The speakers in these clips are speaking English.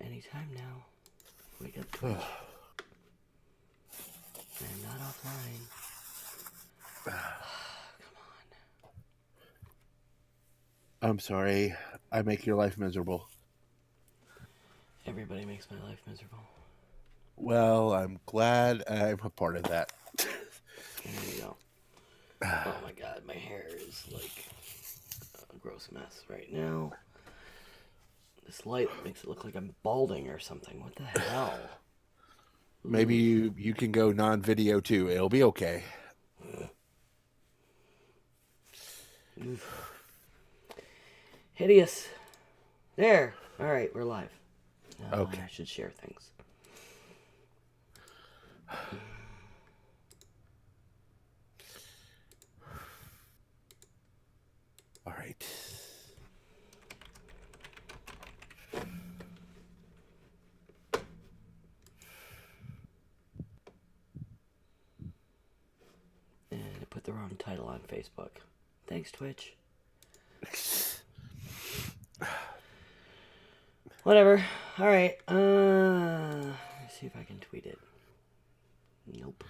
Anytime now. Wake up, Twitch. I'm not offline. Come on. I'm sorry. I make your life miserable. Everybody makes my life miserable. Well, I'm glad I'm a part of that. There you go. Oh my god, my hair is like a gross mess right now. This light makes it look like I'm balding or something. What the hell? Maybe you can go non-video too. It'll be okay. Oof. Hideous. There. All right, we're live. Okay. I should share things. All right. And I put the wrong title on Facebook. Thanks, Twitch. Whatever. All right. Let's see if I can tweet it. Nope.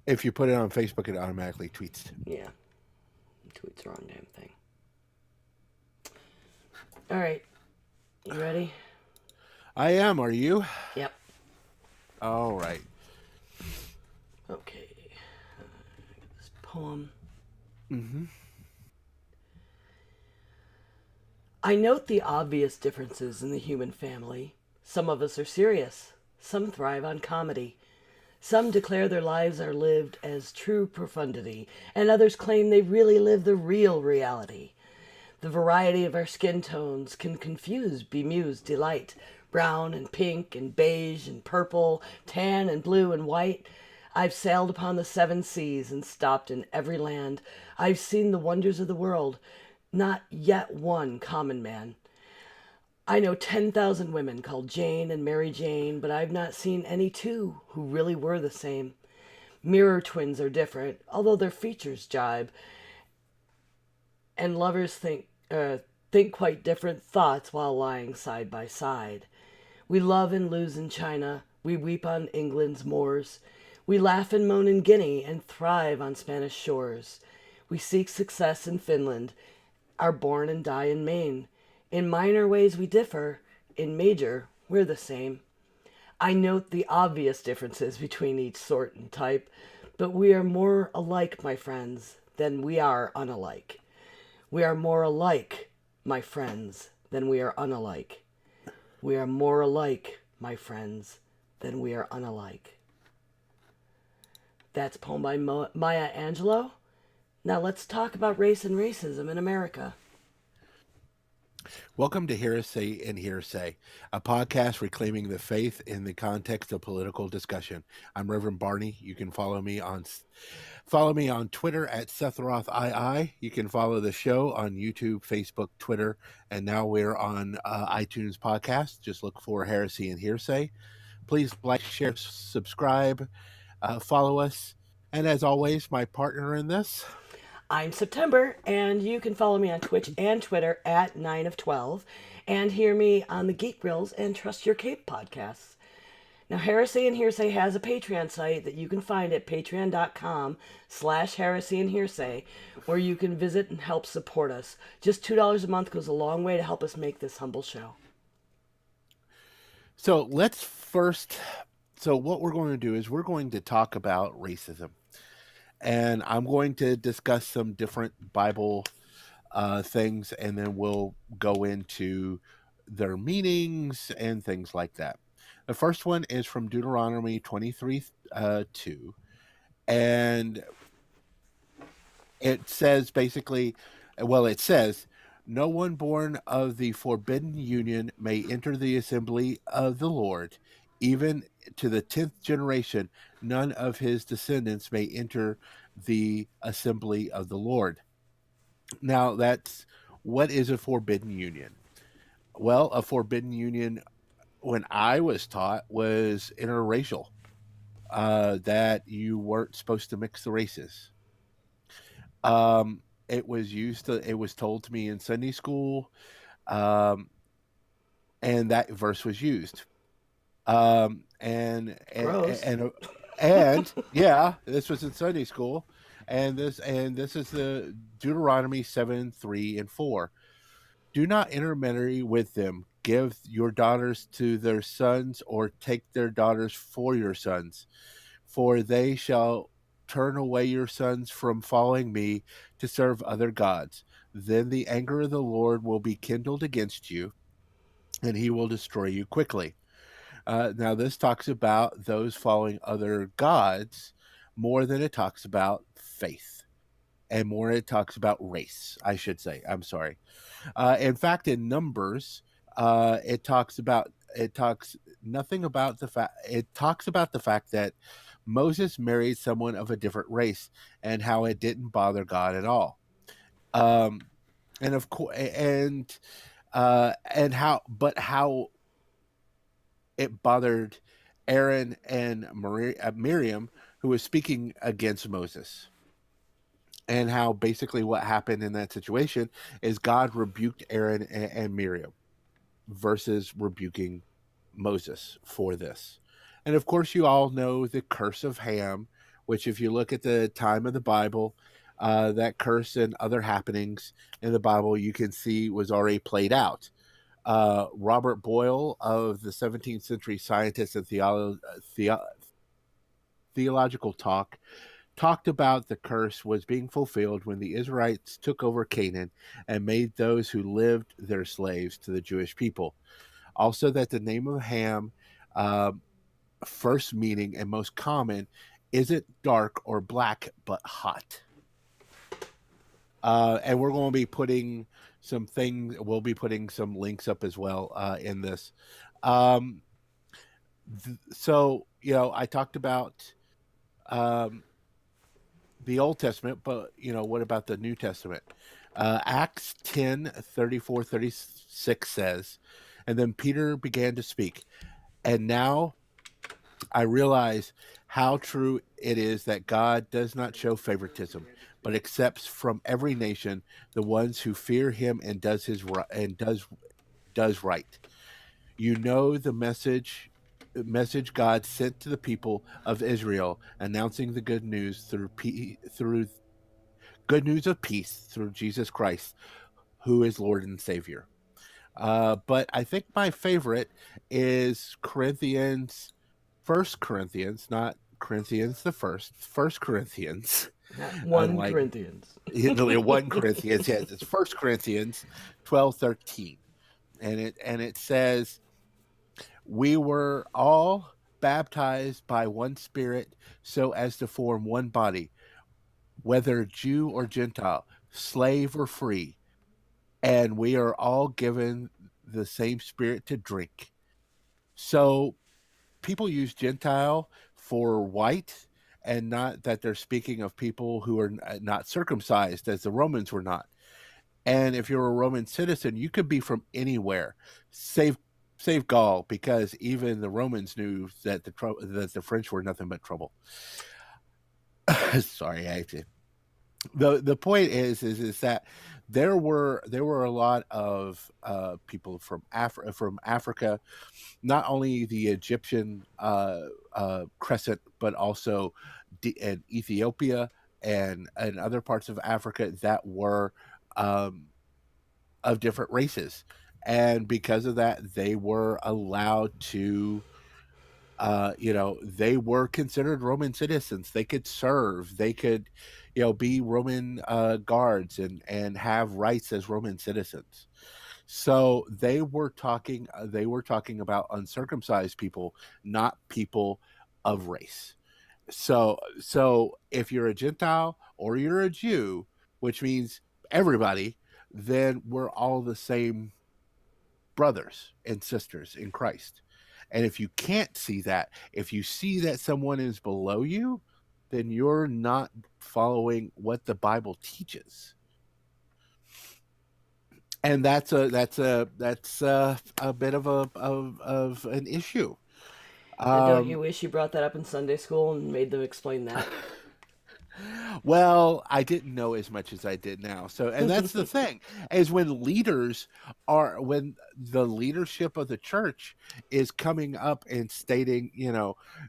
If you put it on Facebook, it automatically tweets. Yeah. It tweets the wrong damn thing. All right. You ready? I am. Are you? Yep. All right. Okay. This poem. Mm-hmm. I note the obvious differences in the human family. Some of us are serious. Some thrive on comedy. Some declare their lives are lived as true profundity, and others claim they really live the real reality. The variety of our skin tones can confuse bemused delight. Brown and pink and beige and purple, tan and blue and white. I've sailed upon the 7 seas and stopped in every land. I've seen the wonders of the world. Not yet one common man. I know 10,000 women called Jane and Mary Jane, but I've not seen any two who really were the same. Mirror twins are different, although their features jibe. And lovers think quite different thoughts while lying side by side. We love and lose in China. We weep on England's moors. We laugh and moan in Guinea and thrive on Spanish shores. We seek success in Finland, are born and die in Maine. In minor ways we differ. In major, we're the same. I note the obvious differences between each sort and type, but we are more alike, my friends, than we are unalike. We are more alike, my friends, than we are unalike. We are more alike, my friends, than we are unalike. That's a poem by Maya Angelou. Now let's talk about race and racism in America. Welcome to Heresy and Hearsay, a podcast reclaiming the faith in the context of political discussion. I'm Reverend Barney. You can follow me on Twitter at SethRothII. You can follow the show on YouTube, Facebook, Twitter, and now we're on iTunes podcast. Just look for Heresy and Hearsay. Please like, share, subscribe, follow us. And as always, my partner in this... I'm September, and you can follow me on Twitch and Twitter at 9 of 12, and hear me on the Geek Grills and Trust Your Cape podcasts. Now, Heresy and Hearsay has a Patreon site that you can find at patreon.com/Heresy and Hearsay, where you can visit and help support us. Just $2 a month goes a long way to help us make this humble show. So what we're going to do is we're going to talk about racism. And I'm going to discuss some different Bible things, and then we'll go into their meanings and things like that. The first one is from Deuteronomy 23:2. And it says basically, it says, no one born of the forbidden union may enter the assembly of the Lord. Even to the 10th generation, none of his descendants may enter the assembly of the Lord. Now, what is a forbidden union? Well, a forbidden union, when I was taught, was interracial, that you weren't supposed to mix the races. It was used to, it was told to me in Sunday school, um, and that verse was used. Um, and and Gross. and and yeah, this was in Sunday school, and this is the Deuteronomy 7:3 and 4. Do not intermarry with them. Give your daughters to their sons, or take their daughters for your sons, for they shall turn away your sons from following me to serve other gods. Then the anger of the Lord will be kindled against you, and he will destroy you quickly. Now, this talks about those following other gods more than it talks about faith, and more it talks about race, I should say. I'm sorry. In fact, in Numbers, it talks nothing about the fact. It talks about the fact that Moses married someone of a different race, and how it didn't bother God at all. Um, and of course, and how it bothered Aaron and Miriam, who was speaking against Moses, and how basically what happened in that situation is God rebuked Aaron and Miriam versus rebuking Moses for this. And of course, you all know the curse of Ham, which, if you look at the time of the Bible, that curse and other happenings in the Bible, you can see was already played out. Robert Boyle, of the 17th century scientist and theological talk, talked about the curse was being fulfilled when the Israelites took over Canaan and made those who lived their slaves to the Jewish people. Also, that the name of Ham, uh, first meaning and most common, isn't dark or black, but hot. And we're going to be putting some things, we'll be putting some links up as well in this. Um, so, I talked about um, the Old Testament, but, what about the New Testament? Acts 10:34-36 says, and then Peter began to speak. And now I realize how true it is that God does not show favoritism, but accepts from every nation the ones who fear Him and does right. You know the message God sent to the people of Israel, announcing the good news through good news of peace through Jesus Christ, who is Lord and Savior. But I think my favorite is First Corinthians, not Corinthians the First Corinthians, Not 1 unlike Corinthians. 1 Corinthians. Yes, it's First Corinthians 12:13, and it says, "We were all baptized by one Spirit, so as to form one body, whether Jew or Gentile, slave or free, and we are all given the same Spirit to drink." So people use Gentile for white, and not that they're speaking of people who are not circumcised, as the Romans were not. And if you're a Roman citizen, you could be from anywhere, save Gaul, because even the Romans knew that the French were nothing but trouble. Sorry, I have the point is that there were a lot of people from Africa, not only the Egyptian crescent, but also in Ethiopia and other parts of Africa that were um, of different races, and because of that, they were allowed to. They were considered Roman citizens. They could serve. They could, be Roman guards and have rights as Roman citizens. So they were talking. They were talking about uncircumcised people, not people of race. So if you're a Gentile or you're a Jew, which means everybody, then we're all the same brothers and sisters in Christ. And if you can't see that, if you see that someone is below you, then you're not following what the Bible teaches. And that's a bit of an issue. Now, don't you Um, wish you brought that up in Sunday school and made them explain that? Well, I didn't know as much as I did now. So, and that's the thing, is when the leadership of the church is coming up and stating,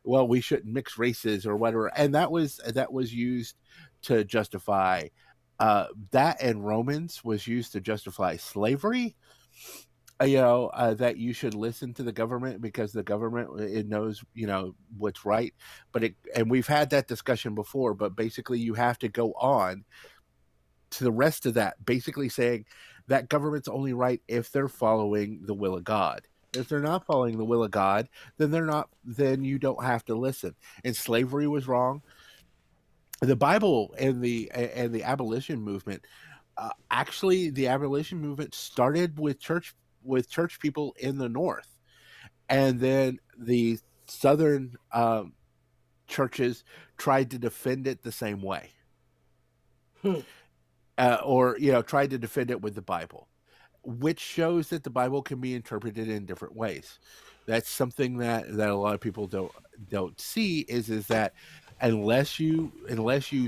well, we shouldn't mix races or whatever. And that was used to justify that, and Romans was used to justify slavery. That you should listen to the government because the government, it knows, what's right. And we've had that discussion before, but basically you have to go on to the rest of that, basically saying that government's only right if they're following the will of God. If they're not following the will of God, then you don't have to listen. And slavery was wrong. The Bible and the abolition movement, actually, the abolition movement started with church people in the North, and then the Southern churches tried to defend it the same way, Hmm. or tried to defend it with the Bible, which shows that the Bible can be interpreted in different ways. That's something that a lot of people don't see, is that unless you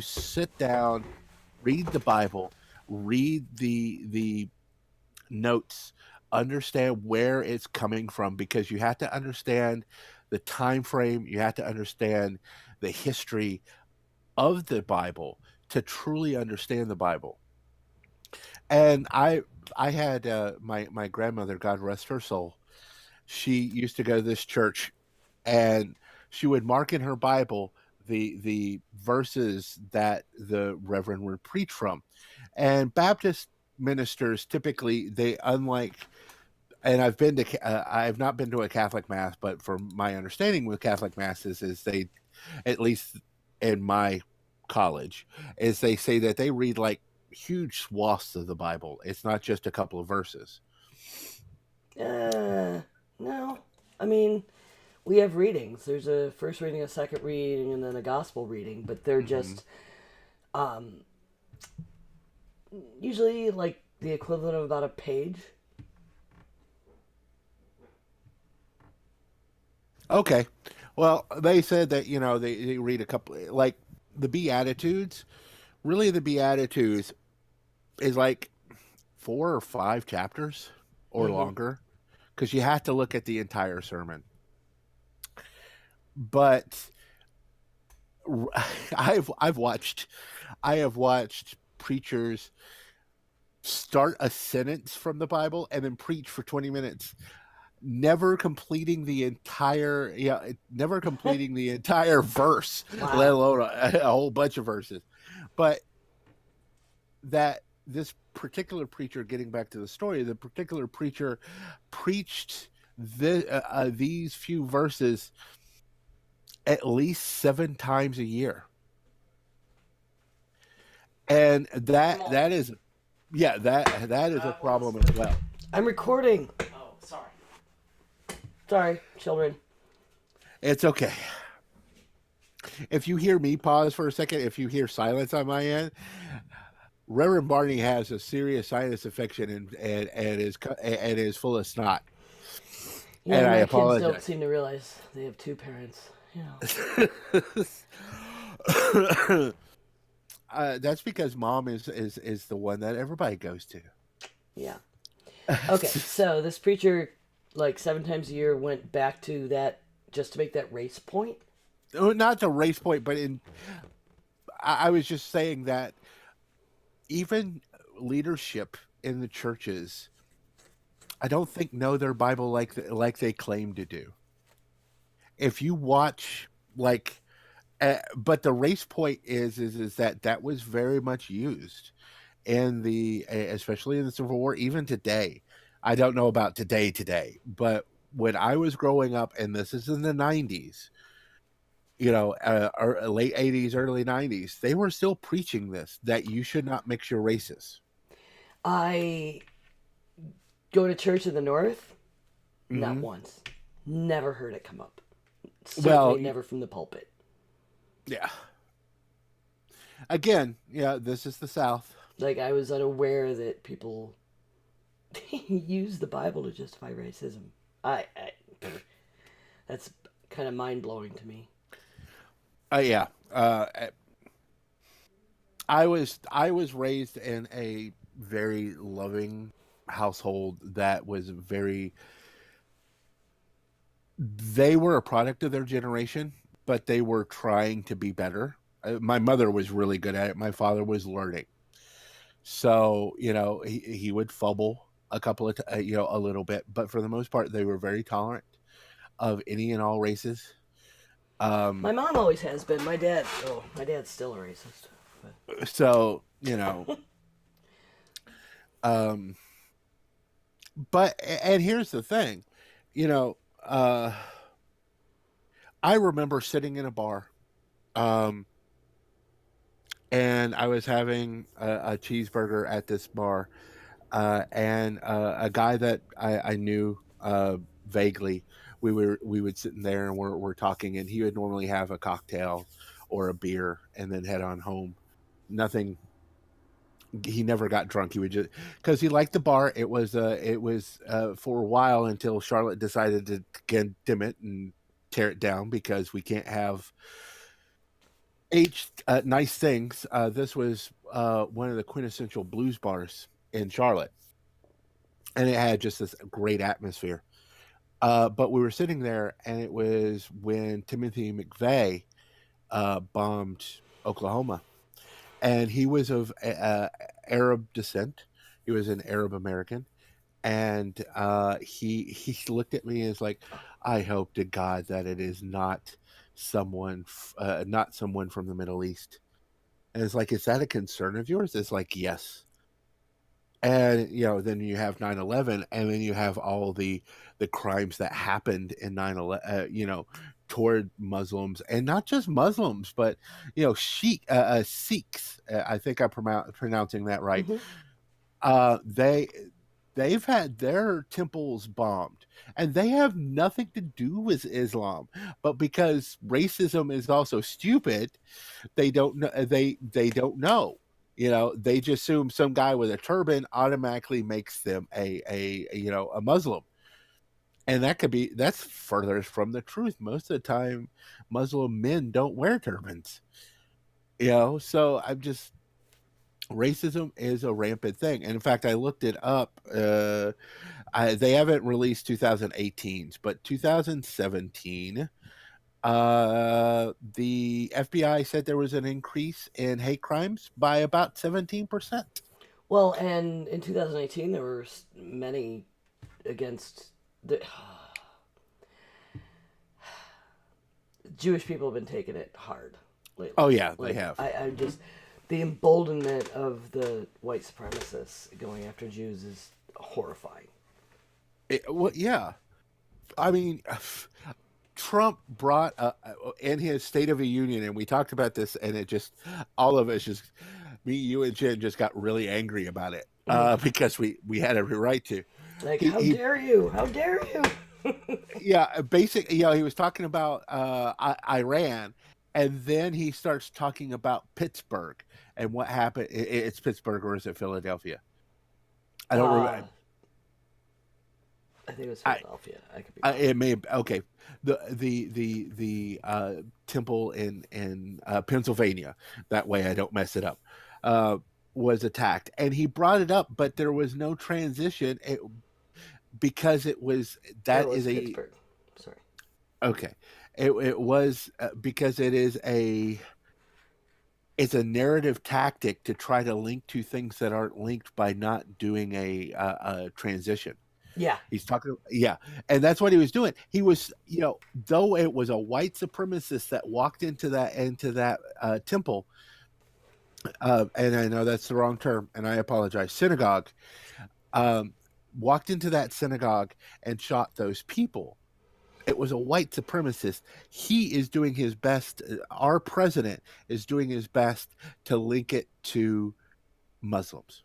sit down, read the Bible, read the notes, understand where it's coming from, because you have to understand the time frame, you have to understand the history of the Bible to truly understand the Bible. And I had my grandmother, God rest her soul. She used to go to this church, and she would mark in her Bible the verses that the reverend would preach from. And Baptist ministers typically, they, unlike, and I've not been to a Catholic mass, but from my understanding with Catholic masses, is they, at least in my college, is they say that they read like huge swaths of the Bible. It's not just a couple of verses. No. I mean, we have readings. There's a first reading, a second reading, and then a gospel reading, but they're Hmm. just um, usually like the equivalent of about a page. Okay. Well, they said that, they read a couple, like the Beatitudes. Really, the Beatitudes is like 4 or 5 chapters or Mm-hmm. longer, because you have to look at the entire sermon. But I have watched preachers start a sentence from the Bible and then preach for 20 minutes, never completing the entire verse, let Wow. alone a whole bunch of verses. But that this particular preacher, getting back to the story, the particular preacher preached these few verses at least 7 times a year, and I'm all. that is, yeah, that is a What was problem as well. I'm recording. Oh, sorry. Sorry, children. It's okay. If you hear me pause for a second, if you hear silence on my end, Reverend Barney has a serious sinus infection, and is full of snot, Yeah, and I my kids don't apologize. seem to realize they have two parents. You know. That's because mom is the one that everybody goes to. Yeah. Okay, so this preacher, like 7 times a year, went back to that just to make that race point. Not to race point, but I was just saying that even leadership in the churches, I don't think know their Bible like they claim to do. If you watch, like, but the race point is that was very much used in especially in the Civil War, even today. I don't know about today, but when I was growing up, and this is in the 90s, or late 80s, early 90s, they were still preaching this, that you should not mix your races. I go to church in the north, not Hmm. once. Never heard it come up. Well, Certainly never from the pulpit. yeah. Again, yeah, this is the South. Like, I was unaware that people use the Bible to justify racism. I that's kind of mind blowing to me. Yeah. I was raised in a very loving household that was very, they were a product of their generation, but they were trying to be better. My mother was really good at it. My father was learning. So, he would fumble a couple of, a little bit, but for the most part, they were very tolerant of any and all races. My Um, mom always has been. My dad's still a racist. But so, um, and here's the thing, you know, uh, I remember sitting in a bar, um, and I was having a cheeseburger at this bar, and a guy that I knew vaguely. We would sit in there and we're talking, and he would normally have a cocktail or a beer and then head on home. Nothing. He never got drunk. He would just, because he liked the bar. It was for a while until Charlotte decided to condemn it and tear it down because we can't have aged nice things. This was one of the quintessential blues bars in Charlotte, and it had just this great atmosphere. But we were sitting there, and it was when Timothy McVeigh bombed Oklahoma, and he was of Arab descent. He was an Arab American, and he looked at me and was like, "I hope to God that it is not someone from the Middle East." And it's like, "Is that a concern of yours?" It's like, "Yes." And then you have 9/11, and then you have all the crimes that happened in 9/11, toward Muslims, and not just Muslims, but Sikhs. I think I'm pronouncing that right. mm-hmm. They've had their temples bombed, and they have nothing to do with Islam, but because racism is also stupid, they don't know. They don't know. They just assume some guy with a turban automatically makes them a Muslim, and that's further from the truth. Most of the time, Muslim men don't wear turbans. So I'm just, racism is a rampant thing, and in fact, I looked it up. They haven't released 2018's, but 2017. The FBI said there was an increase in hate crimes by about 17%. Well, and in 2018 there were many against the Jewish people have been taking it hard lately. Oh yeah, they Like have. I just the emboldenment of the white supremacists going after Jews is horrifying. Well, yeah. I mean, Trump brought in his State of the Union, and we talked about this, and it just, all of us just, me, you, and Jen just got really angry about it because we had every right to. Like, He, how he dare you? How dare you? yeah, basically, he was talking about Iran, and then he starts talking about Pittsburgh and what happened. It's Pittsburgh, or is it Philadelphia? I don't uh, remember. I think it was I, Philadelphia. I could be wrong. It may, okay. The temple in Pennsylvania. That way, I don't mess it up. Uh, was attacked, and he brought it up, but there was no transition. Because it was, Or it that was is a, Pittsburgh. Sorry. okay. It was because it is it's a narrative tactic to try to link two things that aren't linked by not doing a transition. Yeah. He's talking, yeah, and that's what he was doing. He was, though it was a white supremacist that walked into that temple, and I know that's the wrong term, and I apologize. Synagogue, um, walked into that synagogue and shot those people. It was a white supremacist. He is doing his best. Our president is doing his best to link it to Muslims,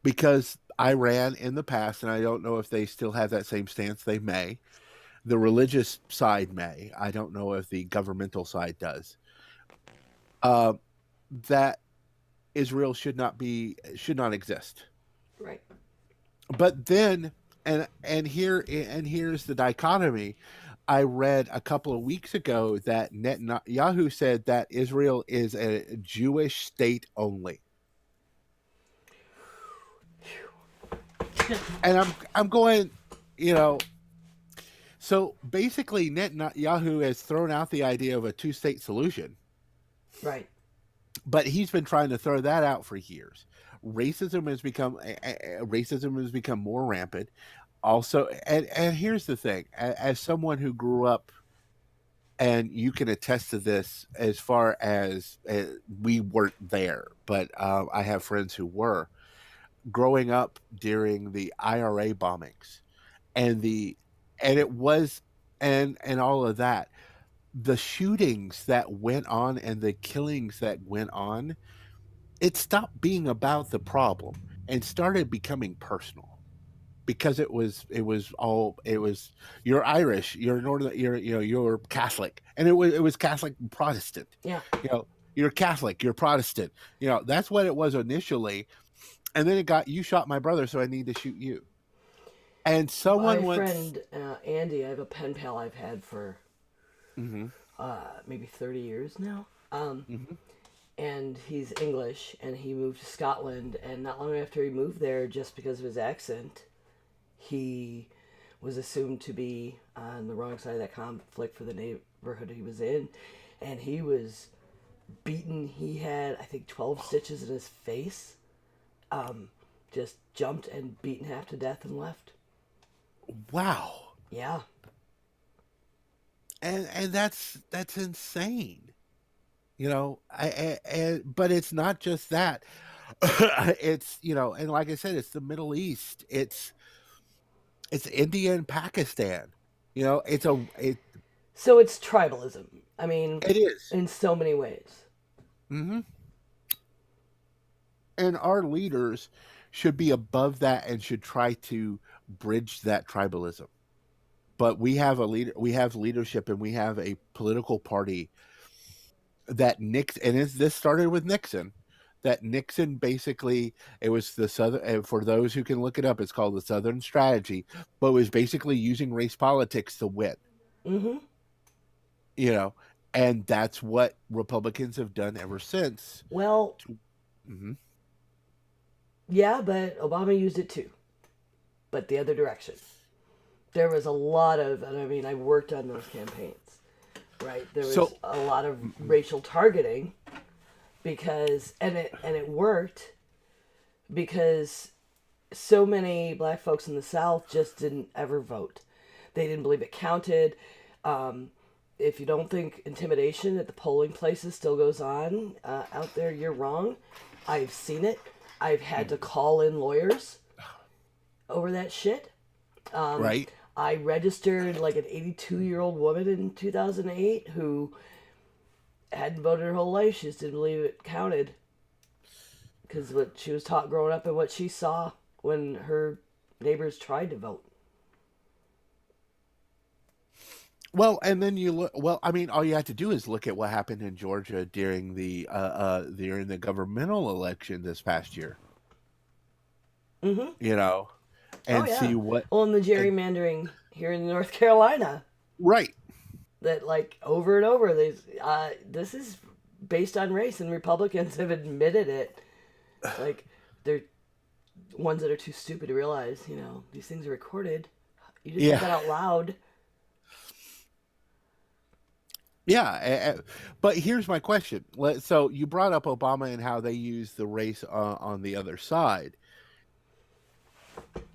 because Iran in the past, and I don't know if they still have that same stance. They may. The religious side may. I don't know if the governmental side does. Uh, that Israel should not exist. Right. But then, and here's the dichotomy. I read a couple of weeks ago that Netanyahu said that Israel is a Jewish state only. And I'm going, you know, so basically Netanyahu has thrown out the idea of a two-state solution, Right. but he's been trying to throw that out for years. Racism has become more rampant. Also, and here's the thing: as someone who grew up, and you can attest to this, as far as we weren't there, but I have friends who were growing up during the IRA bombings, and the and it was and all of that, the shootings that went on and the killings that went on, it stopped being about the problem and started becoming personal, because it was you're Irish, you're Northern, you're Catholic, and it was Catholic and Protestant. Yeah. You're Catholic, you're Protestant. That's what it was initially, and then it got, you shot my brother, so I need to shoot you. And My someone went. friend Andy, I have a pen pal I've had for Mm-hmm, maybe 30 years now. mm-hmm. And he's English, and he moved to Scotland. And not long after he moved there, just because of his accent, he was assumed to be on the wrong side of that conflict for the neighborhood he was in. And he was beaten. He had, I think, 12 stitches in his face. Just jumped and beaten half to death and left. Wow. Yeah. And that's insane. But it's not just that. It's, and like I said, it's the Middle East. It's India and Pakistan. So it's tribalism. I mean, It is. in so many ways. Mm-hmm. And our leaders should be above that and should try to bridge that tribalism. But we have leadership, and we have a political party that this started with Nixon. That Nixon basically, it was the Southern, for those who can look it up, it's called the Southern Strategy, but it was basically using race politics to win. Mm-hmm. And that's what Republicans have done ever since. Well, Mm-hmm. yeah, but Obama used it too. But the other direction. There was a lot of, and I mean, I worked on those campaigns, right? There was a lot of racial targeting because, and it worked because so many black folks in the South just didn't ever vote. They didn't believe it counted. If you don't think intimidation at the polling places still goes on out there, you're wrong. I've seen it. I've had to call in lawyers over that shit. Right. I registered like an 82-year-old woman in 2008 who hadn't voted her whole life. She just didn't believe it counted because what she was taught growing up and what she saw when her neighbors tried to vote. Well, and then you look. Well, I mean, all you have to do is look at what happened in Georgia during the governmental election this past year. Mm-hmm. And see what. Well, and the gerrymandering here in North Carolina. Right. That, like, over and over, this is based on race, and Republicans have admitted it. Like, they're ones that are too stupid to realize, these things are recorded. You just said that out loud. Yeah, but here's my question. So you brought up Obama and how they use the race on the other side.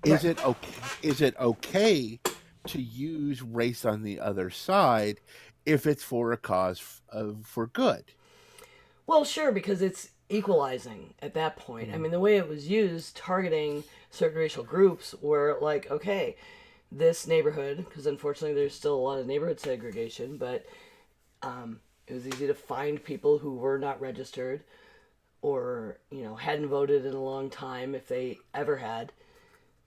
Is it okay to use race on the other side if it's for a cause for good? Well, sure, because it's equalizing at that point. I mean, the way it was used, targeting certain racial groups, were like, okay, this neighborhood, because unfortunately there's still a lot of neighborhood segregation, but it was easy to find people who were not registered or, hadn't voted in a long time, if they ever had,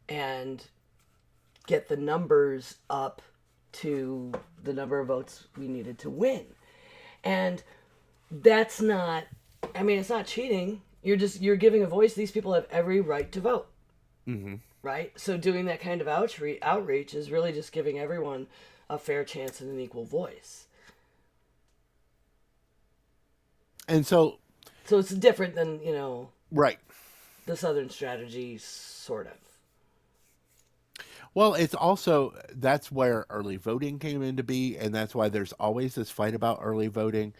and get the numbers up to the number of votes we needed to win. And that's not, I mean, it's not cheating. You're giving a voice. These people have every right to vote. Mm-hmm. Right? So doing that kind of outreach is really just giving everyone a fair chance and an equal voice. And so, So it's different than, right. the Southern strategy, sort of. Well, it's also that's where early voting came into be, and that's why there's always this fight about early voting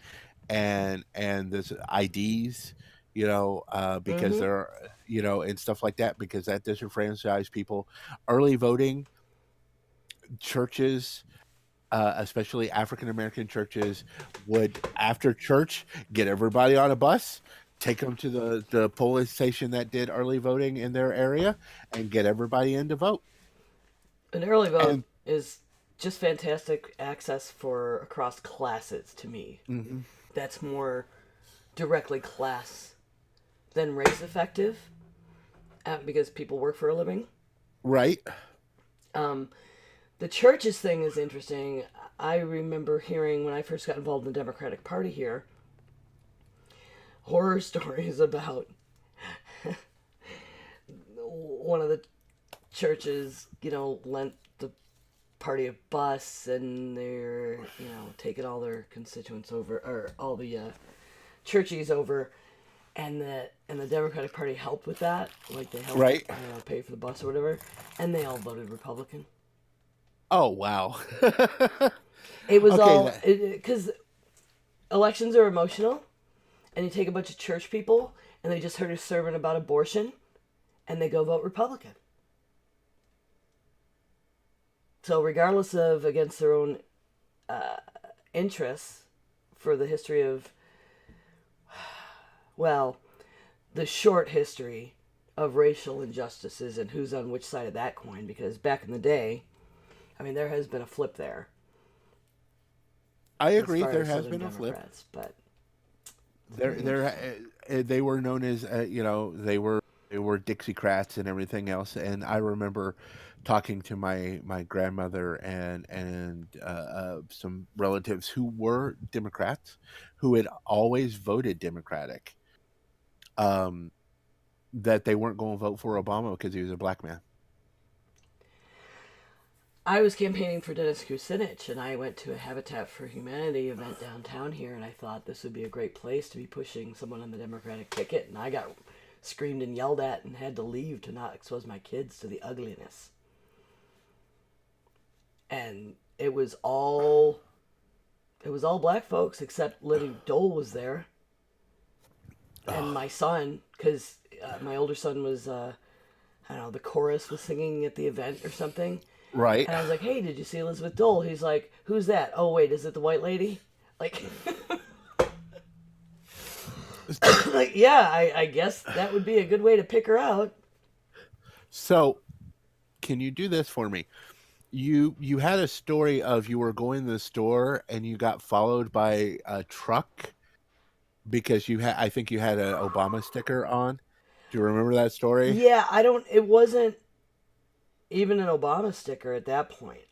and this IDs, because Mm-hmm. there are, and stuff like that, because that disenfranchised people. Early voting churches, especially African American churches, would after church get everybody on a bus, take them to the polling station that did early voting in their area, and get everybody in to vote. An early vote And is just fantastic access for across classes to me. mhm, That's more directly class than race effective, because people work for a living. right, Um, the churches thing is interesting. I remember hearing when I first got involved in the Democratic Party here horror stories about one of the churches, lent the party a bus and they're, taking all their constituents over, or all the churchies over, and the Democratic Party helped with that. Like they helped, right. pay for the bus or whatever, and they all voted Republican. Oh wow. It was Okay, all because elections are emotional, and you take a bunch of church people and they just heard a sermon about abortion, and they go vote Republican. So regardless of against their own interests, for the history of, well, the short history of racial injustices and who's on which side of that coin, because back in the day, I mean, there has been a flip there I as agree. far There as has Southern been a flip. Democrats, but They were known as they were Dixiecrats and everything else. And I remember talking to my grandmother and some relatives who were Democrats, who had always voted Democratic. Um, that they weren't going to vote for Obama because he was a black man. I was campaigning for Dennis Kucinich, and I went to a Habitat for Humanity event downtown here, and I thought this would be a great place to be pushing someone on the Democratic ticket, and I got screamed and yelled at and had to leave to not expose my kids to the ugliness. And it was all black folks except Liddy Dole was there, and my son, because my older son was, I don't know, the chorus was singing at the event or something. Right. And I was like, hey, did you see Elizabeth Dole? He's like, who's that? Oh, wait, is it the white lady? Like, like yeah, I guess that would be a good way to pick her out. So, can you do this for me? You had a story of you were going to the store and you got followed by a truck because I think you had an Obama sticker on. Do you remember that story? Yeah, it wasn't even an Obama sticker at that point,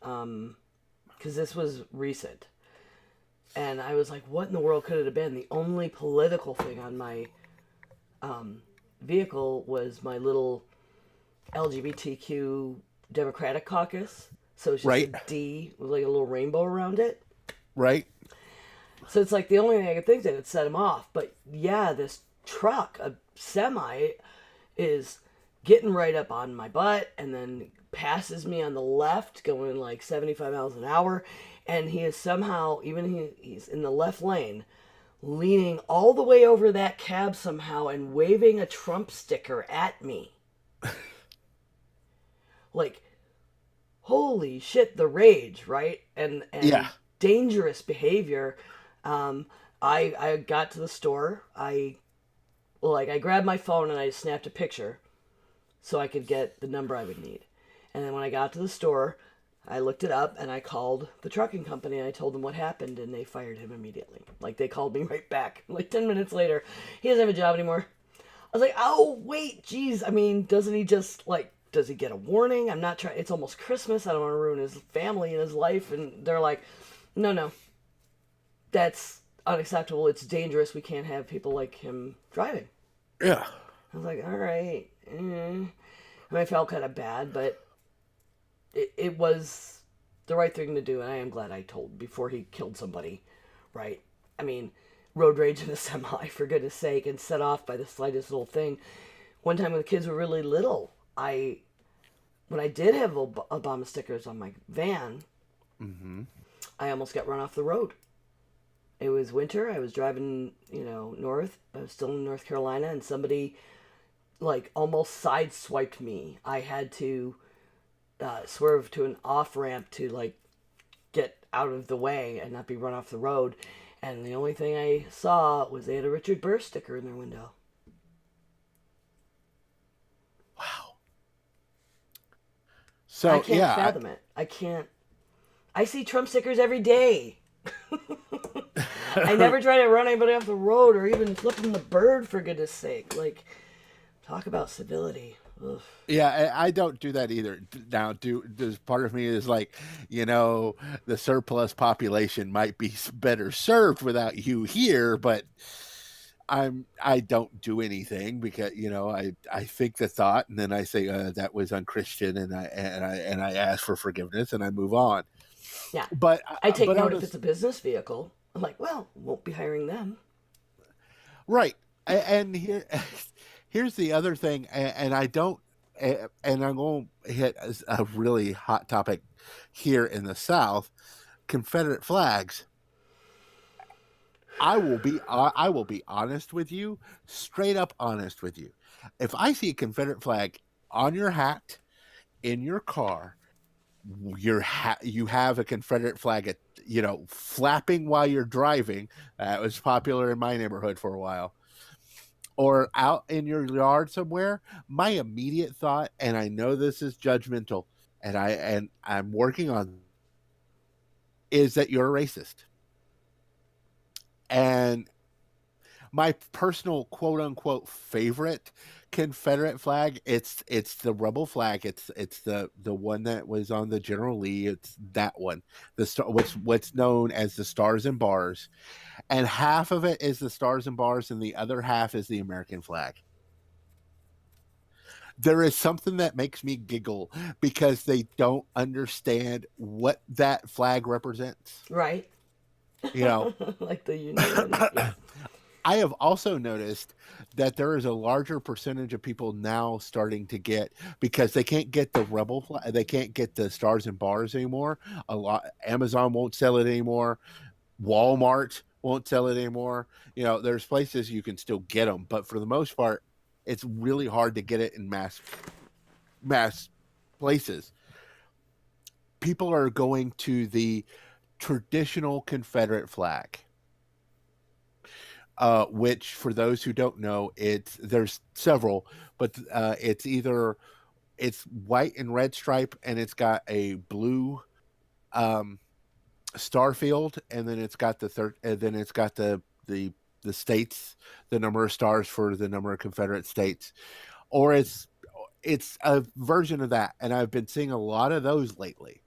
because this was recent. And I was like, what in the world could it have been? The only political thing on my vehicle was my little LGBTQ Democratic caucus. So it's just Right. a D with like a little rainbow around it. Right. So it's like the only thing I could think that would set him off. But yeah, this truck, a semi, is getting right up on my butt and then passes me on the left going like 75 miles an hour. And he is somehow, he's in the left lane, leaning all the way over that cab somehow and waving a Trump sticker at me. Like, holy shit, the rage, right? And Yeah. dangerous behavior. I got to the store. I grabbed my phone and I snapped a picture so I could get the number I would need. And then when I got to the store, I looked it up and I called the trucking company and I told them what happened and they fired him immediately. Like they called me right back. Like 10 minutes later, he doesn't have a job anymore. I was like, oh wait, geez. I mean, doesn't he just like, does he get a warning? I'm not trying. It's almost Christmas. I don't want to ruin his family and his life. And they're like, no, that's unacceptable. It's dangerous. We can't have people like him driving. Yeah. I was like, all right. And I felt kind of bad, but it was the right thing to do, and I am glad I told before he killed somebody, right? I mean, road rage in a semi, for goodness sake, and set off by the slightest little thing. One time when the kids were really little, when I did have Obama stickers on my van, Mm-hmm. I almost got run off the road. It was winter. I was driving, north. I was still in North Carolina, and somebody like almost sideswiped me. I had to swerve to an off ramp to like get out of the way and not be run off the road. And the only thing I saw was they had a Richard Burr sticker in their window. Wow. So I can't fathom it. I can't. I see Trump stickers every day. I never try to run anybody off the road or even flip them the bird, for goodness sake. Like, talk about civility. Ugh. Yeah, I don't do that either. Now, there's part of me is like, the surplus population might be better served without you here, but I don't do anything because I think the thought and then I say that was unchristian and I ask for forgiveness and I move on. Yeah. But I take but note if it's a business vehicle. I'm like, well, won't be hiring them. right, and here's the other thing, and I don't, and I'm going to hit a really hot topic here in the South: Confederate flags. I will be honest with you, straight up honest with you. If I see a Confederate flag on your hat, in your car, you have a Confederate flag at flapping while you're driving. That was popular in my neighborhood for a while. Or out in your yard somewhere. My immediate thought, and I know this is judgmental, and I'm working on, is that you're a racist. And my personal quote unquote favorite Confederate flag, it's the rebel flag. It's the one that was on the General Lee. It's that one. The star, what's known as the Stars and Bars, and half of it is the Stars and Bars, and the other half is the American flag. There is something that makes me giggle because they don't understand what that flag represents. Right. You know, Like the Union. Yeah. I have also noticed that there is a larger percentage of people now starting to get, because they can't get the rebel flag, they can't get the Stars and Bars anymore. A lot, Amazon won't sell it anymore. Walmart won't sell it anymore. There's places you can still get them, but for the most part, it's really hard to get it in mass places. People are going to the traditional Confederate flag. Which, for those who don't know, there's several, but it's white and red stripe, and it's got a blue star field, and then it's got the states, the number of stars for the number of Confederate states, or it's a version of that, and I've been seeing a lot of those lately.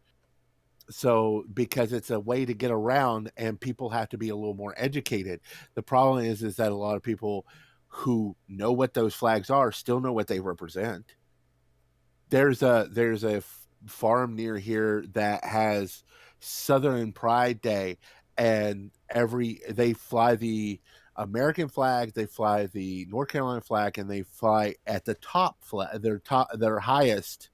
So, because it's a way to get around and people have to be a little more educated. The problem is that a lot of people who know what those flags are still know what they represent. There's a farm near here that has Southern Pride Day, and they fly the American flag, they fly the North Carolina flag, and they fly at the top flag, their highest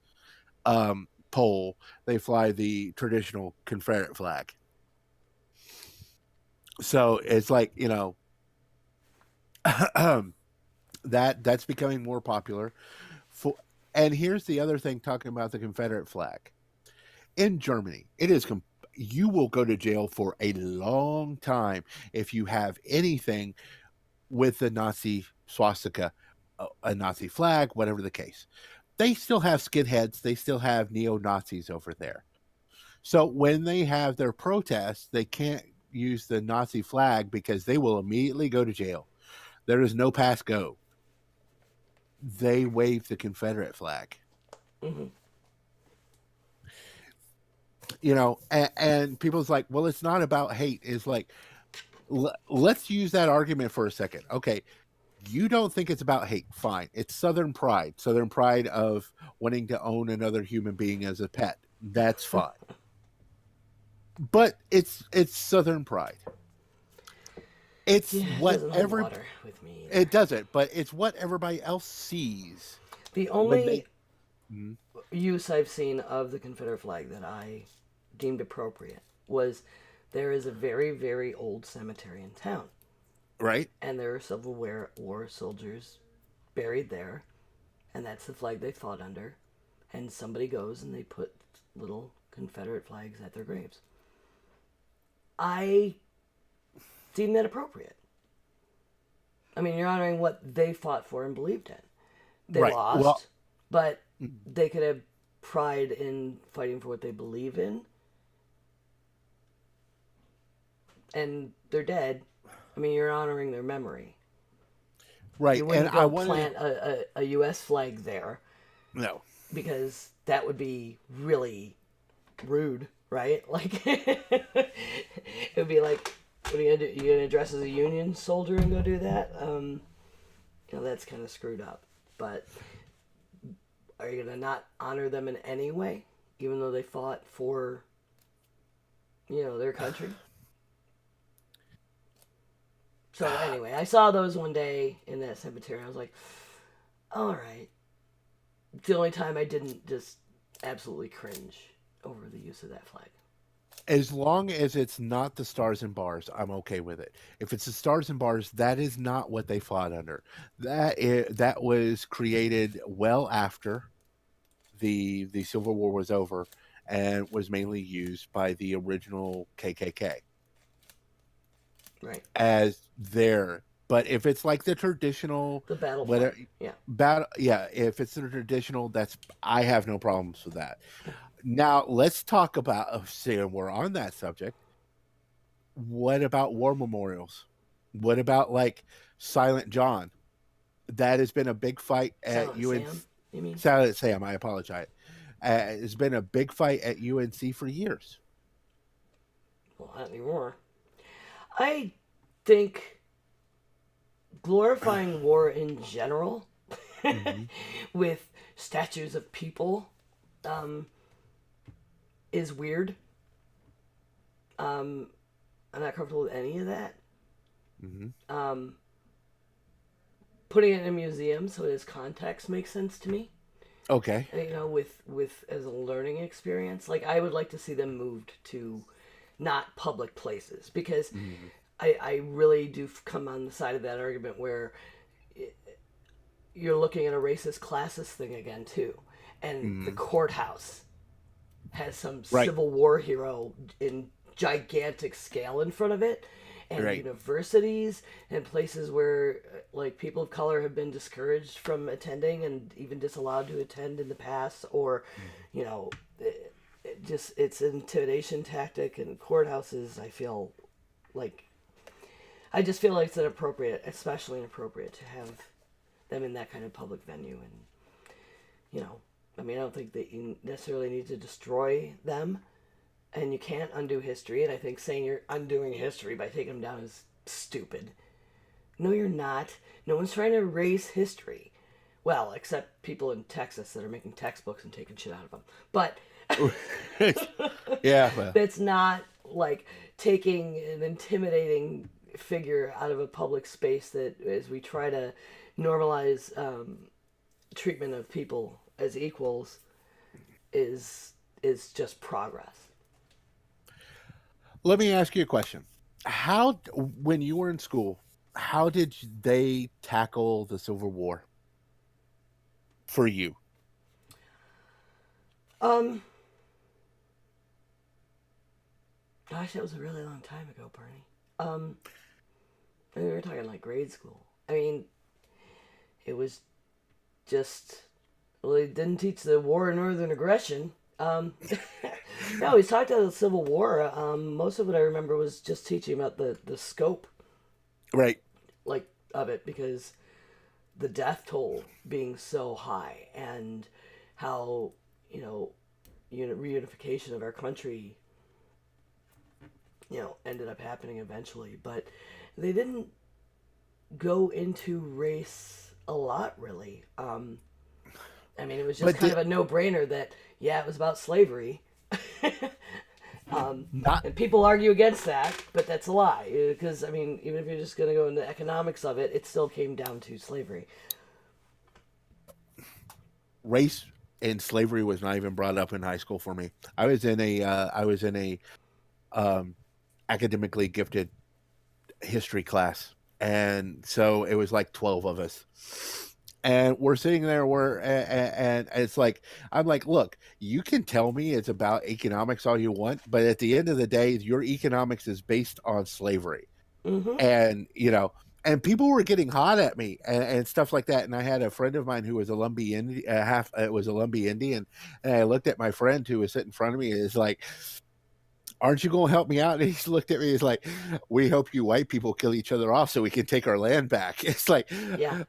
pole, they fly the traditional Confederate flag. So it's like, that's becoming more popular. And here's the other thing, talking about the Confederate flag. In Germany, you will go to jail for a long time if you have anything with the Nazi swastika, a Nazi flag, whatever the case. They still have skinheads. They still have neo-Nazis over there. So when they have their protests, they can't use the Nazi flag because they will immediately go to jail. There is no pass go. They wave the Confederate flag. Mm-hmm. And people's like, well, it's not about hate. It's like, let's use that argument for a second. Okay, you don't think it's about hate. Fine. It's Southern pride of wanting to own another human being as a pet. That's fine. but it's Southern pride. It's Yeah, it what doesn't hold every water with me either. it doesn't, but it's what everybody else sees The when only they. Mhm. use I've seen of the Confederate flag that I deemed appropriate was there is a very, very old cemetery in town, Right. and there are Civil War soldiers buried there, and that's the flag they fought under. And somebody goes and they put little Confederate flags at their graves. I deem that appropriate. I mean, you're honoring what they fought for and believed in. They Right. Well, lost, but mm, they could have pride in fighting for what they believe in, and they're dead. I mean, you're honoring their memory. right. You And wouldn't I go wanted plant a U.S. flag there no. because that would be really rude, right? Like, it would be like, what are you gonna do? You gonna dress as a Union soldier and go do that? That's kind of screwed up. But are you gonna not honor them in any way, even though they fought for, their country? So anyway, I saw those one day in that cemetery. I was like, all right. It's the only time I didn't just absolutely cringe over the use of that flag. As long as it's not the stars and bars, I'm okay with it. If it's the stars and bars, that is not what they fought under. That was created well after the Civil War was over, and was mainly used by the original KKK Right. as their. But if it's like the traditional, The battle whatever, flag. Yeah. yeah, if it's the traditional, that's I have no problems with that. Now let's talk about. Seeing we're on that subject, what about war memorials? What about like Silent John? That has been a big fight at Silent UNC. Sam, you mean? Silent Sam, I apologize. It's been a big fight at UNC for years. Well, not anymore. I think glorifying war in general Hmm. with statues of people um, is weird. Um, I'm not comfortable with any of that. Hmm. Um, Putting it in a museum so its context makes sense to me. Okay. With as a learning experience, like I would like to see them moved to not public places because Hmm. I really do come on the side of that argument where you're looking at a racist classist thing again too, and the Hmm. courthouse has some Right. Civil War hero in gigantic scale in front of it, and Right. universities and places where like people of color have been discouraged from attending and even disallowed to attend in the past, or you know, it's an intimidation tactic. And courthouses, like I just feel like it's inappropriate, especially inappropriate to have them in that kind of public venue. And you know, I mean, I don't think that you necessarily need to destroy them, and you can't undo history. And I think saying you're undoing history by taking them down is stupid. No, you're not. No one's trying to erase history. Well, except people in Texas that are making textbooks and taking shit out of them. But Yeah. Well, that's not like taking an intimidating figure out of a public space that as we try to normalize treatment of people as equals is is just progress. let me ask you a question. When you were in school, how did they tackle the Civil War for you? Um, Gosh, that was a really long time ago, Bernie. Um, we were talking like grade school. I mean, it was just well, they didn't teach the war of northern aggression. No, he's talked about the Civil War. Most of what I remember was just teaching about the scope Right. like of it because the death toll being so high and how you know reunification of our country ended up happening eventually, but they didn't go into race a lot really. I mean, it was just But kind of a no-brainer that yeah, it was about slavery. Not And people argue against that, but that's a lie. Because, I mean, even if you're just going to go into the economics of it, it still came down to slavery. race and slavery was not even brought up in high school for me. I was in a um, academically gifted history class, and so it was like 12 of us, and we're sitting there and it's like, I'm like, look, you can tell me it's about economics all you want, but at the end of the day your economics is based on slavery. Mm-hmm. And and people were getting hot at me and stuff like that. And I had a friend of mine who was a Lumbee Indian, was a Lumbee Indian, and I looked at my friend who was sitting in front of me, and it's like, aren't you going to help me out? And he looked at me, he's like, we hope you white people kill each other off so we can take our land back. It's like, Yeah.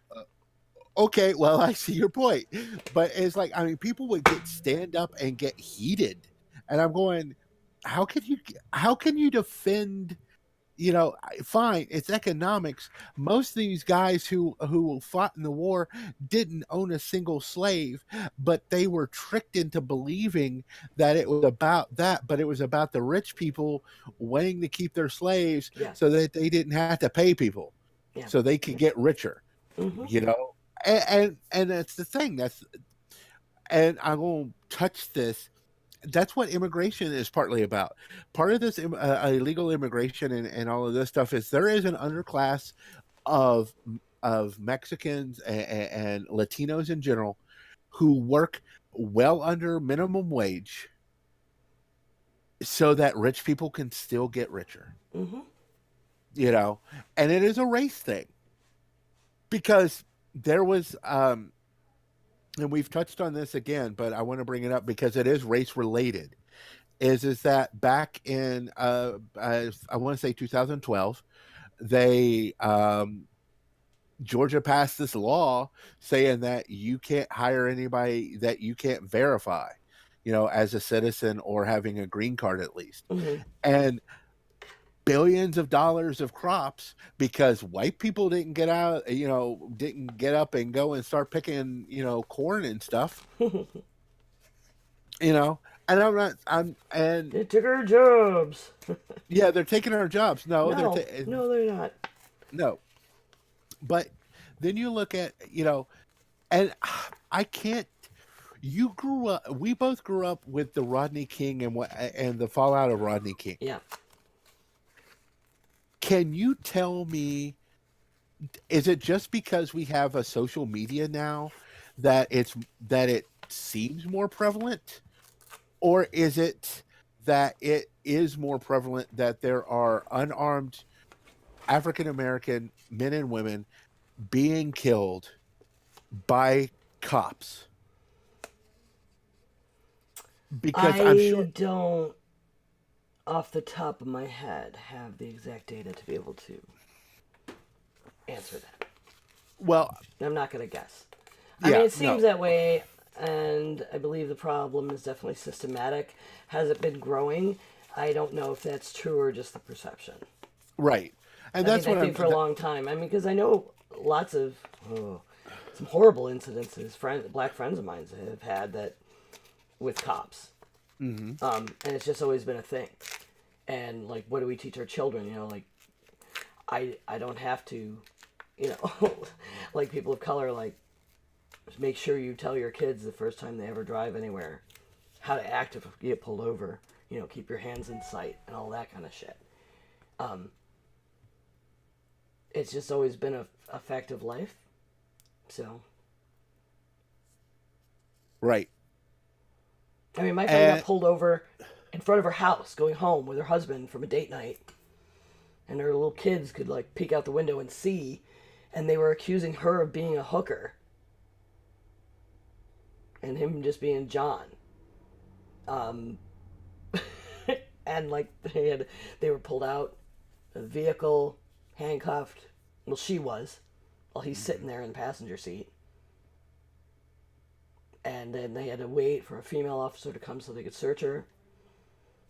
okay, well, I see your point. But it's like, I mean, people would stand up and get heated. And I'm going, how can you defend, fine, it's economics. Most of these guys who fought in the war didn't own a single slave, but they were tricked into believing that it was about that, but it was about the rich people wanting to keep their slaves Yeah. so that they didn't have to pay people, Yeah. so they could get richer. Mm-hmm. And that's the thing. And I'm going to touch this. That's what immigration is partly about. Part of this illegal immigration and all of this stuff is there is an underclass of Mexicans and Latinos in general who work well under minimum wage so that rich people can still get richer. Mm-hmm. And it is a race thing, because there was and we've touched on this again, but I want to bring it up because it is race related. Is that back in I want to say 2012, they Georgia passed this law saying that you can't hire anybody that you can't verify, as a citizen or having a green card at least. Mm-hmm. And billions of dollars of crops, because white people didn't get out, didn't get up and go and start picking, corn and stuff, and and They took our jobs. yeah, they're taking our jobs. No, No, they're not. no. But then you look at, and I can't, we both grew up with the Rodney King and the fallout of Rodney King. Yeah. Can you tell me, is it just because we have a social media now that it seems more prevalent, or is it that it is more prevalent that there are unarmed African American men and women being killed by cops? Because I'm sure. Don't, off the top of my head, have the exact data to be able to answer that. Well, I'm not going to guess. I mean, it seems no. that way, and I believe the problem is definitely systematic. Has it been growing? I don't know if that's true or just the perception. Right. And I that's think what I'm for a long time. I mean, because I know lots of some horrible incidences. Black friends of mine have had that with cops, and it's just always been a thing. And like, what do we teach our children? Like, I don't have to, like people of color, like, make sure you tell your kids the first time they ever drive anywhere how to act if you get pulled over. Keep your hands in sight and all that kind of shit. It's just always been a fact of life. So. Right. I mean, my friend got pulled over in front of her house going home with her husband from a date night. And her little kids could, like, peek out the window and see. And they were accusing her of being a hooker. And him just being John. And, like, they were pulled out of the vehicle, handcuffed. Well, she was, while he's sitting there in the passenger seat. And then they had to wait for a female officer to come so they could search her.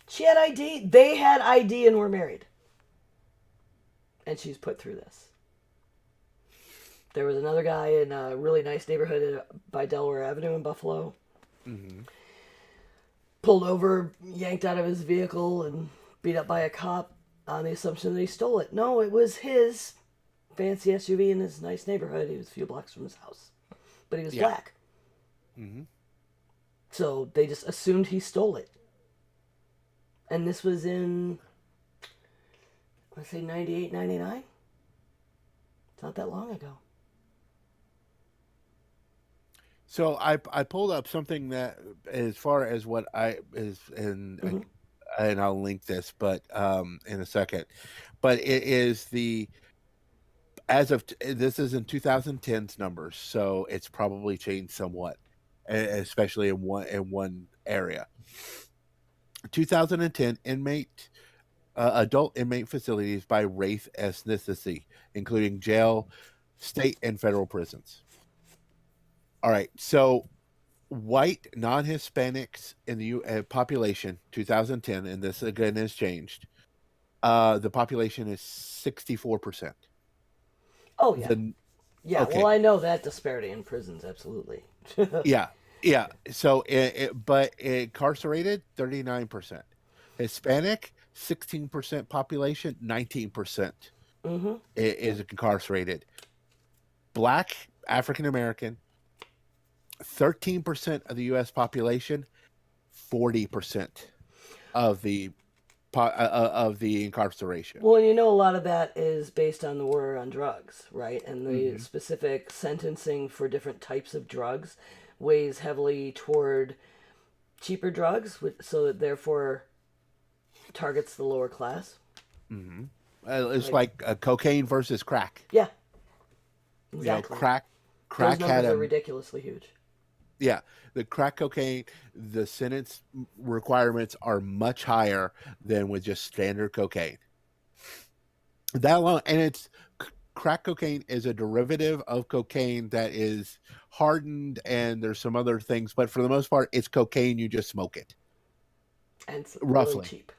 She had ID. They had ID and were married. And she's put through this. There was another guy in a really nice neighborhood by Delaware Avenue in Buffalo. Mm-hmm. pulled over, yanked out of his vehicle, and beat up by a cop on the assumption that he stole it. No, it was his fancy SUV in his nice neighborhood. He was a few blocks from his house, but he was Yeah. black. Hmm. So they just assumed he stole it. And this was in, let's say, 98, 99? It's not that long ago. So I pulled up something that, as far as what I is, Hmm. and I'll link this, but in a second. But it is the as of this is in 2010's numbers, so it's probably changed somewhat, especially in one area. 2010 inmate adult inmate facilities by race ethnicity, including jail, state, and federal prisons. All right, so white non-Hispanics in the population 2010, and this again has changed. The population is 64%. Oh, yeah. The Yeah, well, okay, I know that disparity in prisons, absolutely. yeah, yeah. So, but incarcerated 39%, Hispanic 16% population, 19% Hmm. is incarcerated. Black African American 13% of the U.S. population, 40% of the of the incarceration. Well, and you know, a lot of that is based on the war on drugs, right? And the Hmm. specific sentencing for different types of drugs weighs heavily toward cheaper drugs, so that therefore targets the lower class. Hmm. It's Like, like cocaine versus crack. yeah, You know, exactly. Those crack had numbers are a ridiculously huge. yeah, the crack cocaine, the sentence requirements are much higher than with just standard cocaine. That alone, and crack cocaine is a derivative of cocaine that is hardened, and there's some other things, but for the most part, it's cocaine. You just smoke it, And it's really roughly, cheap.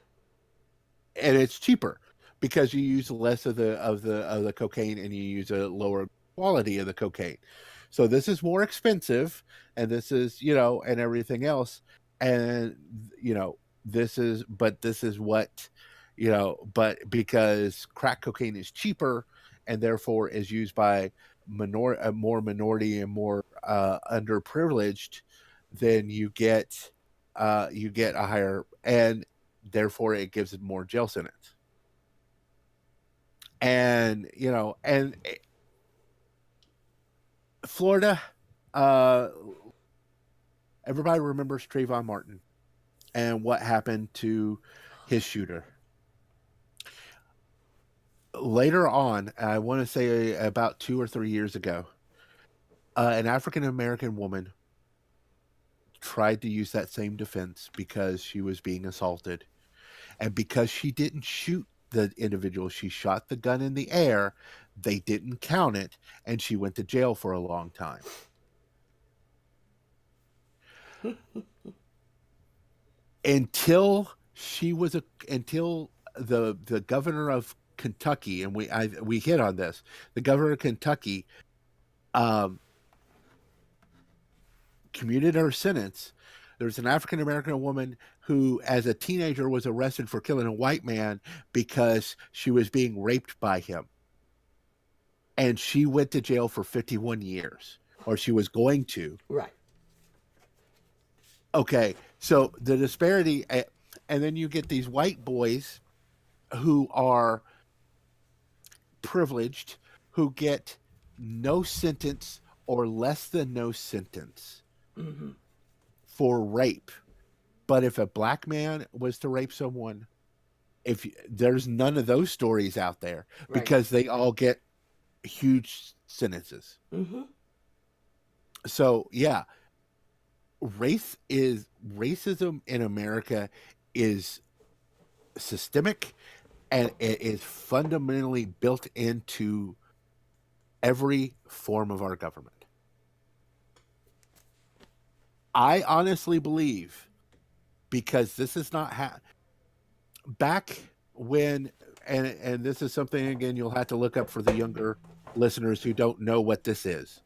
and it's cheaper because you use less of the cocaine, and you use a lower quality of the cocaine. So this is more expensive, and this is, and everything else, and this is what, but because crack cocaine is cheaper and therefore is used by more minority and more underprivileged, then you get a higher, and therefore it gives it more jail sentence. And Florida, uh, everybody remembers Trayvon Martin and what happened to his shooter. Later on, I want to say about 2 or 3 years ago, an African American woman tried to use that same defense because she was being assaulted. And because she didn't shoot the individual, she shot the gun in the air, they didn't count it, and she went to jail for a long time. Until the governor of Kentucky, and we hit on this, the governor of Kentucky um, commuted her sentence. There was an African American woman who, as a teenager, was arrested for killing a white man because she was being raped by him, and she went to jail for 51 years, or she was going to. Right. Okay, so the disparity, and then you get these white boys who are privileged, who get no sentence or less than no sentence Hmm. for rape. But if a black man was to rape someone, if there's none of those stories out there Right. because they all get huge sentences. Hmm. So yeah, racism in America is systemic, and it is fundamentally built into every form of our government. I honestly believe, because this is not back when, and this is something, again, you'll have to look up for the younger listeners who don't know what this is.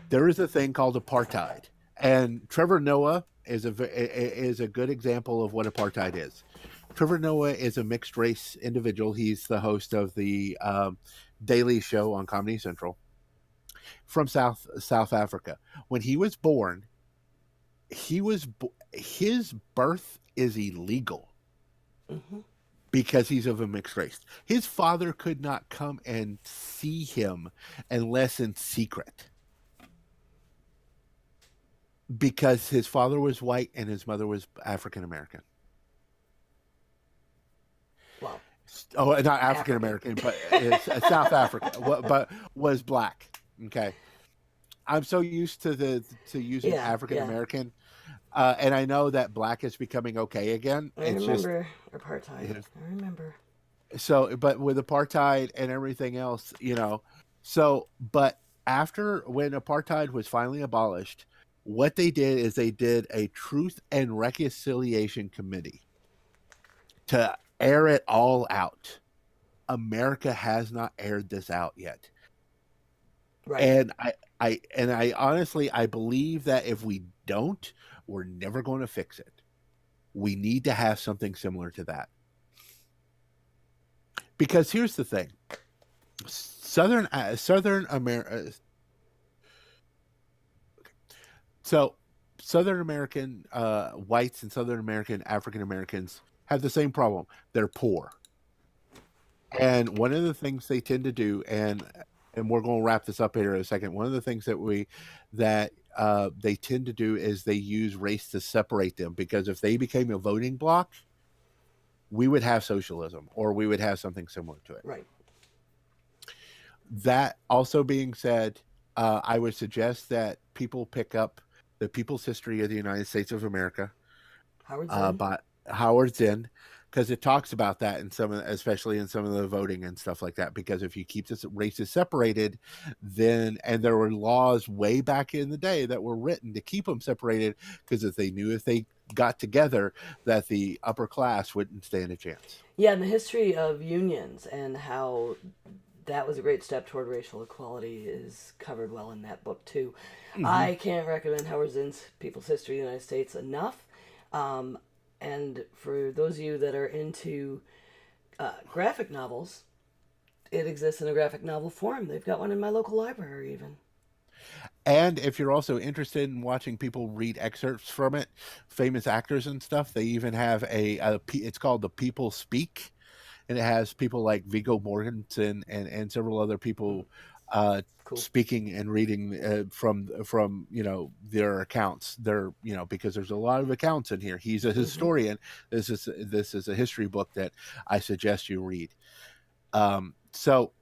There is a thing called apartheid, and Trevor Noah is a good example of what apartheid is. Trevor Noah is a mixed race individual. He's the host of the Daily Show on Comedy Central from South Africa. When he was born, his birth is illegal Hmm. because he's of a mixed race. His father could not come and see him unless in secret because his father was white and his mother was African American. Well, Oh, not African African. American, but it's South Africa, but was black. Okay, I'm so used to using Yeah, African yeah. American, and I know that black is becoming okay again. I It's just remember apartheid. I remember. so, but with apartheid and everything else, but after when apartheid was finally abolished, what they did is they did a Truth and Reconciliation Committee to air it all out. America has not aired this out yet. Right. And I honestly I believe that if we don't, we're never going to fix it. We need to have something similar to that. Because here's the thing. Southern America so Southern American whites and Southern American African Americans have the same problem. They're poor. And one of the things they tend to do, and we're going to wrap this up here in a second. One of the things that they tend to do is they use race to separate them because if they became a voting bloc, we would have socialism or we would have something similar to it. Right. That also being said, I would suggest that people pick up the People's History of the United States of America Howard Zinn. by Howard Zinn, because it talks about that in especially in some of the voting and stuff like that. Because if you keep this races separated, and there were laws way back in the day that were written to keep them separated, because if they got together, that the upper class wouldn't stand a chance. Yeah, and the history of unions and how that was a great step toward racial equality is covered well in that book too. Mm-hmm. I can't recommend Howard Zinn's People's History of the United States enough. And for those of you that are into graphic novels, it exists in a graphic novel form. They've got one in my local library even. And if you're also interested in watching people read excerpts from it, famous actors and stuff, they even have it's called The People Speak, and it has people like Viggo Mortensen and several other people Cool. speaking and reading from their accounts. Because there's a lot of accounts in here. He's a historian. This is a history book that I suggest you read. So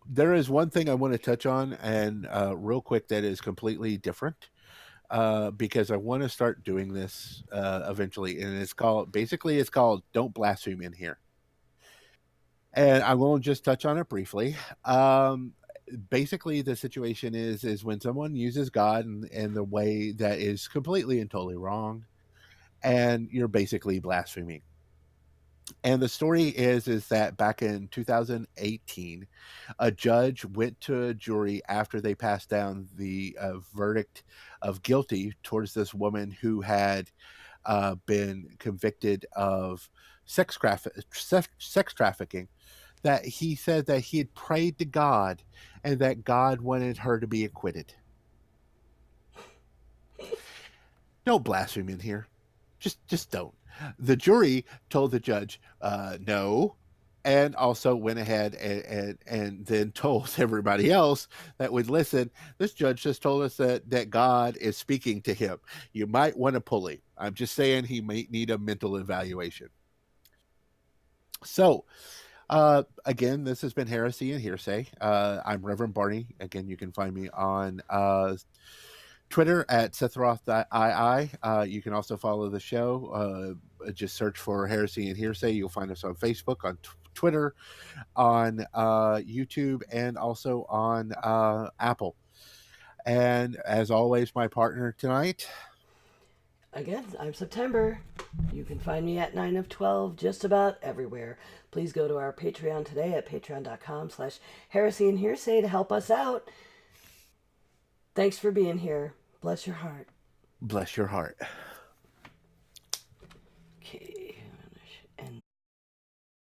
there is one thing I want to touch on, and real quick, that is completely different. Because I want to start doing this eventually, and it's called "Don't Blaspheme in Here." And I'm going to just touch on it briefly. Basically, the situation is when someone uses God in the way that is completely and totally wrong, and you're basically blaspheming. And the story is that back in 2018, a judge went to a jury after they passed down the verdict of guilty towards this woman who had been convicted of sex trafficking. That he said that he had prayed to God and that God wanted her to be acquitted. Don't blaspheme in here. Just don't. The jury told the judge no, and also went ahead and then told everybody else that would listen. This judge just told us that God is speaking to him. You might want to pull him. I'm just saying he might need a mental evaluation. So, again, this has been Heresy and Hearsay. I'm Reverend Barney. Again, you can find me on Twitter at SethRoth.ii. You can also follow the show. Just search for Heresy and Hearsay. You'll find us on Facebook, on Twitter, on YouTube, and also on Apple. And as always, my partner tonight. Again, I'm September. You can find me at 9 of 12 just about everywhere. Please go to our Patreon today at patreon.com/Heresy and Hearsay to help us out. Thanks for being here. Bless your heart. Bless your heart.